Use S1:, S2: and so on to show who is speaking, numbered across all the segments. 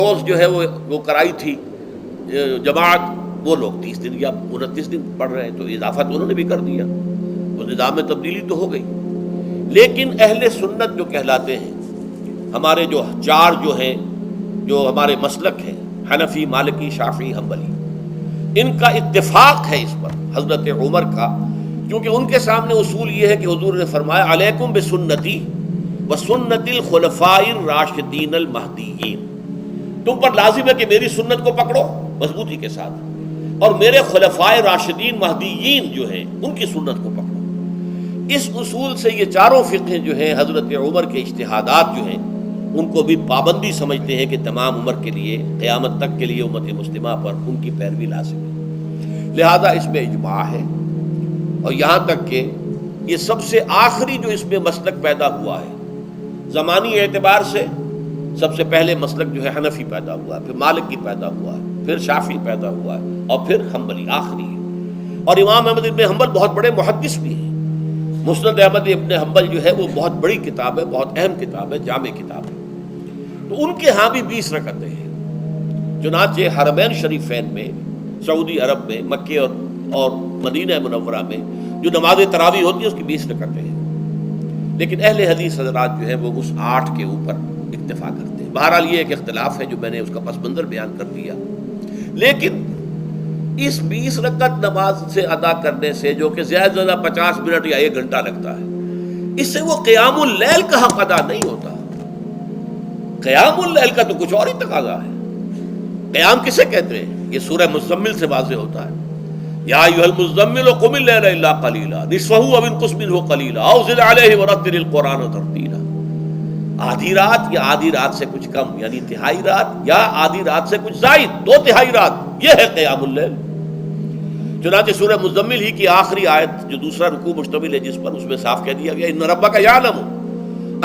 S1: روز جو ہے وہ کرائی تھی جماعت، وہ لوگ 30 دن یا 29 دن پڑھ رہے ہیں، تو اضافہ تو انہوں نے بھی کر دیا، تو نظام میں تبدیلی تو ہو گئی۔ لیکن اہل سنت جو کہلاتے ہیں، ہمارے جو چار جو ہیں، جو ہمارے مسلک ہیں، حنفی، مالکی، شافعی، حنبلی، ان کا اتفاق ہے اس پر حضرت عمر کا، کیونکہ ان کے سامنے اصول یہ ہے کہ حضور نے فرمایا علیکم بسنتی وسنت الخلفاء الراشدین المہدیین، تم پر لازم ہے کہ میری سنت کو پکڑو مضبوطی کے ساتھ، اور میرے خلفاء راشدین مہدیین جو ہیں ان کی سنت کو پکڑو۔ اس اصول سے یہ چاروں فقہ جو ہیں حضرت عمر کے اجتہادات جو ہیں ان کو بھی پابندی سمجھتے ہیں کہ تمام عمر کے لیے، قیامت تک کے لیے امت مسلمہ پر ان کی پیروی لازم ہے، لہذا اس میں اجماع ہے۔ اور یہاں تک کہ یہ سب سے آخری جو اس میں مسلک پیدا ہوا ہے زمانی اعتبار سے، سب سے پہلے مسلک جو ہے حنفی پیدا ہوا ہے، پھر مالکی پیدا ہوا ہے، پھر شافعی پیدا ہوا ہے، اور پھر حنبلی آخری ہے۔ اور امام احمد ابن حنبل بہت بڑے محدث بھی ہیں۔ مسند احمد ابن حنبل جو ہے وہ بہت بڑی کتاب ہے، بہت اہم کتاب ہے، جامع کتاب ہے۔ تو ان کے ہاں بھی 20 رکعتیں ہیں، چنانچہ حرمین شریفین میں، سعودی عرب میں، مکے اور مدینہ منورہ میں جو نماز تراویح ہوتی ہے اس کی 20 رکعتیں ہیں، لیکن اہل حدیث حضرات جو ہے وہ اس 8 کے اوپر اکتفا کرتے ہیں۔ بہرحال یہ ایک اختلاف ہے جو میں نے اس کا پس منظر بیان کر دیا، لیکن اس 20 رکعت نماز سے ادا کرنے سے، جو کہ زیادہ سے زیادہ 50 منٹ یا 1 گھنٹہ لگتا ہے، اس سے وہ قیام اللیل کا حق ادا نہیں ہوتا۔ قیام اللیل کا تو کچھ اور ہی تقاضا ہے۔ قیام کسے کہتے ہیں؟ یہ سورہ مزمل سے واضح ہوتا ہے، یا ایھا المزمل قم اللیل الا قلیلا نصفہ او انقص منہ قلیلا او زد علیہ ورتل القرآن ترتیلا۔ آدھی رات یا آدھی رات سے کچھ کم، یعنی تہائی رات، یا آدھی رات سے کچھ زائد، 2/3 رات، یہ ہے قیام اللیل۔ چنانچہ سورہ مزمل ہی کی آخری آیت جو دوسرا رکوع مشتمل ہے جس پر، اس میں صاف کہہ دیا گیا ان ربک یعلم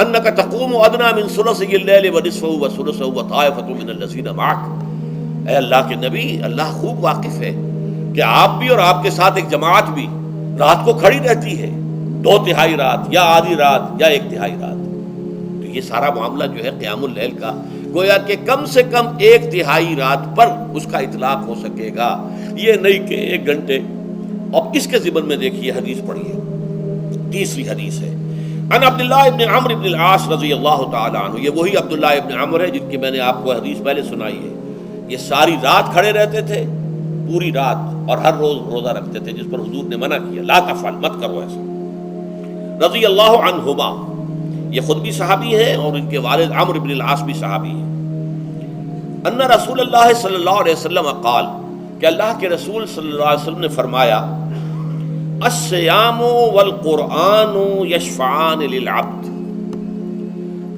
S1: انک تقوم ادنی من ثلثی اللیل ونصفہ وثلثہ وطائفۃ من الذین معک۔ اے اللہ کے نبی، اللہ خوب واقف ہے کہ آپ بھی اور آپ کے ساتھ ایک جماعت بھی رات کو کھڑی رہتی ہے، 2/3 رات یا آدھی رات یا 1/3 رات۔ تو یہ سارا معاملہ جو ہے قیام اللیل کا، گویا کہ کم سے کم 1/3 رات پر اس کا اطلاق ہو سکے گا، یہ نہیں کہ 1 گھنٹے۔ اب اس کے ضمن میں دیکھیے حدیث پڑھیے، تیسری حدیث ہے ان عبداللہ ابن عمرو ابن العاص رضی اللہ تعالی عنہ۔ یہ وہی عبداللہ ابن عمرو ہے جن کی میں نے آپ کو حدیث پہلے سنائی ہے۔ یہ ساری رات کھڑے رہتے تھے، پوری رات، اور ہر روز روزہ رکھتے تھے، جس پر حضور نے منع کیا، لا تفعل، مت کرو ایسا، رضی اللہ عنہما۔ یہ خود بھی صحابی ہیں اور ان کے والد عمرو بن العاص بھی صحابی ہیں۔ ان رسول اللہ صلی اللہ علیہ وسلم قال، کہ اللہ کے رسول صلی اللہ علیہ وسلم نے فرمایا الصیام والقرآن یشفعان للعبد،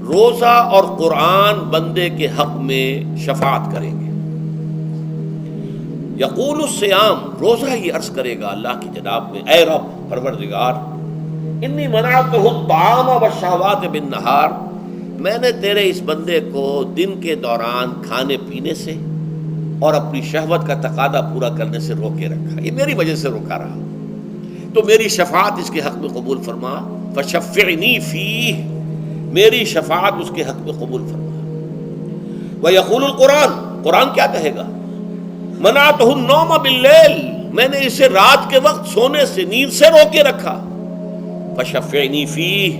S1: روزہ اور قرآن بندے کے حق میں شفاعت کریں گے۔ یقول الصیام، روزہ یہ عرض کرے گا اللہ کی جناب میں، اے رب پروردگار، انی منعتہ الطعام والشہوات بالنہار، میں نے تیرے اس بندے کو دن کے دوران کھانے پینے سے اور اپنی شہوت کا تقاضا پورا کرنے سے روکے رکھا، یہ میری وجہ سے روکا رہا، تو میری شفاعت اس کے حق میں قبول فرما، فشفعنی فیہ، میری شفاعت اس کے حق میں قبول فرما۔ ویقول القرآن، قرآن کیا کہے گا؟ منعتہ النوم باللیل، میں نے اسے رات کے وقت سونے سے، نیند سے روکے رکھا، فشفعنی فیہ،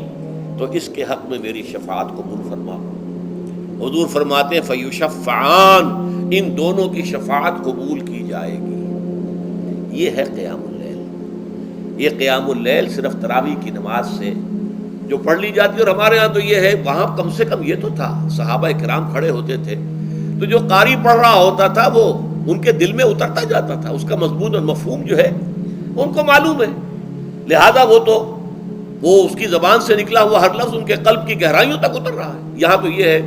S1: تو اس کے حق میں میری شفاعت قبول فرما۔ حضور فرماتے ہیں فیشفعان، ان دونوں کی شفاعت قبول کی جائے گی۔ یہ ہے قیام اللیل۔ یہ قیام اللیل صرف تراویح کی نماز سے جو پڑھ لی جاتی ہے، اور ہمارے ہاں تو یہ ہے، وہاں کم سے کم یہ تو تھا، صحابہ کرام کھڑے ہوتے تھے تو جو قاری پڑھ رہا ہوتا تھا وہ ان کے دل میں اترتا جاتا تھا، اس کا مضمون اور مفہوم جو ہے ان کو معلوم ہے، لہذا وہ اس کی زبان سے نکلا ہوا ہر لفظ ان کے قلب کی گہرائیوں تک اتر رہا ہے۔ یہاں تو یہ ہے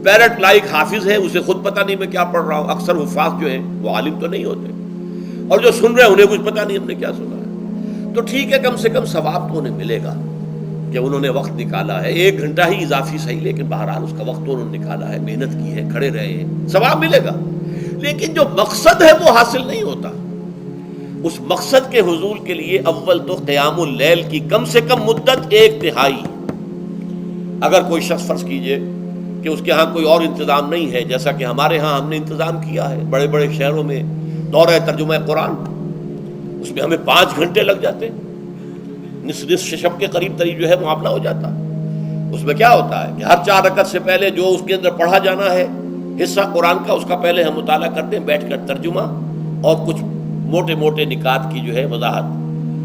S1: پیرٹ لائک حافظ ہے، اسے خود پتہ نہیں میں کیا پڑھ رہا ہوں، اکثر حفاظ جو ہیں وہ عالم تو نہیں ہوتے، اور جو سن رہے ہیں انہیں کچھ پتہ نہیں ہم نے کیا سنا ہے، تو ٹھیک ہے، کم سے کم ثواب تو انہیں ملے گا کہ انہوں نے وقت نکالا ہے، 1 گھنٹہ ہی اضافی صحیح، لیکن بہرحال اس کا وقت تو انہوں نے نکالا ہے، محنت کی ہے، کھڑے رہے ہیں، ثواب ملے گا۔ لیکن جو مقصد ہے وہ حاصل نہیں ہوتا۔ اس مقصد کے حصول کے لیے اول تو قیام اللیل کی کم سے کم مدت 1/3، اگر کوئی شخص فرض کیجئے کہ اس کے ہاں کوئی اور انتظام نہیں ہے، جیسا کہ ہمارے ہاں ہم نے انتظام کیا ہے بڑے بڑے شہروں میں دورہ ترجمہ قرآن، اس میں ہمیں 5 گھنٹے لگ جاتے، نصف شب کے قریب تری جو ہے معاملہ ہو جاتا۔ اس میں کیا ہوتا ہے کہ ہر 4 رکعت سے پہلے جو اس کے اندر پڑھا جانا ہے حصہ قرآن کا، اس کا پہلے ہم مطالعہ کرتے ہیں بیٹھ کر، ترجمہ اور کچھ موٹے موٹے نکات کی جو ہے وضاحت،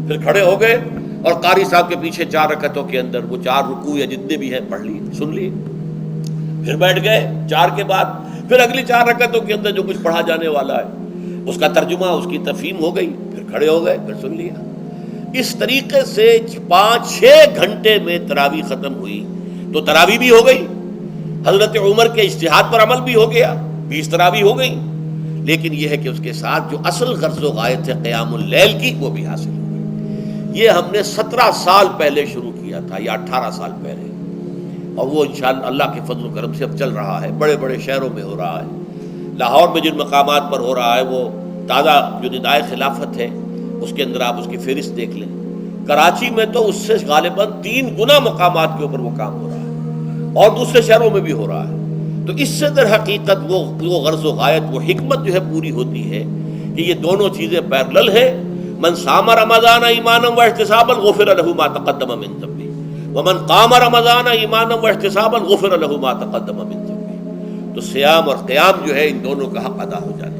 S1: پھر کھڑے ہو گئے اور قاری صاحب کے پیچھے 4 رکعتوں کے اندر وہ 4 رکوع یا جتنے بھی ہیں پڑھ لیے، سن لیے، پھر بیٹھ گئے 4 کے بعد پھر اگلی 4 رکعتوں کے اندر جو کچھ پڑھا جانے والا ہے اس کا ترجمہ، اس کی تفہیم ہو گئی، پھر کھڑے ہو گئے، پھر سن لیا۔ اس طریقے سے 5-6 گھنٹے میں تراویح ختم ہوئی، تو تراویح بھی ہو گئی، حضرت عمر کے اجتہاد پر عمل بھی ہو گیا، 20 تراویح ہو گئی، لیکن یہ ہے کہ اس کے ساتھ جو اصل غرض و غایت ہے قیام اللیل کی وہ بھی حاصل ہو گئی۔ یہ ہم نے 17 سال پہلے شروع کیا تھا یا 18 سال پہلے، اور وہ انشاءاللہ اللہ کے فضل و کرم سے اب چل رہا ہے، بڑے بڑے شہروں میں ہو رہا ہے۔ لاہور میں جن مقامات پر ہو رہا ہے وہ تازہ جو ندائے خلافت ہے اس کے اندر آپ اس کی فہرست دیکھ لیں، کراچی میں تو اس سے غالباً 3 گنا مقامات کے اوپر وہ کام ہو رہا ہے، اور دوسرے شہروں میں بھی ہو رہا ہے۔ تو اس سے در حقیقت وہ غرض و غایت، وہ حکمت جو ہے پوری ہوتی ہے کہ یہ دونوں چیزیں پیرلل ہیں۔ من صام رمضان ایمانا واحتسابا غفر له ما تقدم من ذنبه ومن قام رمضان ایمانا واحتسابا غفر له ما تقدم من ذنبه۔ تو صیام اور قیام جو ہے ان دونوں کا حق ادا ہو جاتا ہے۔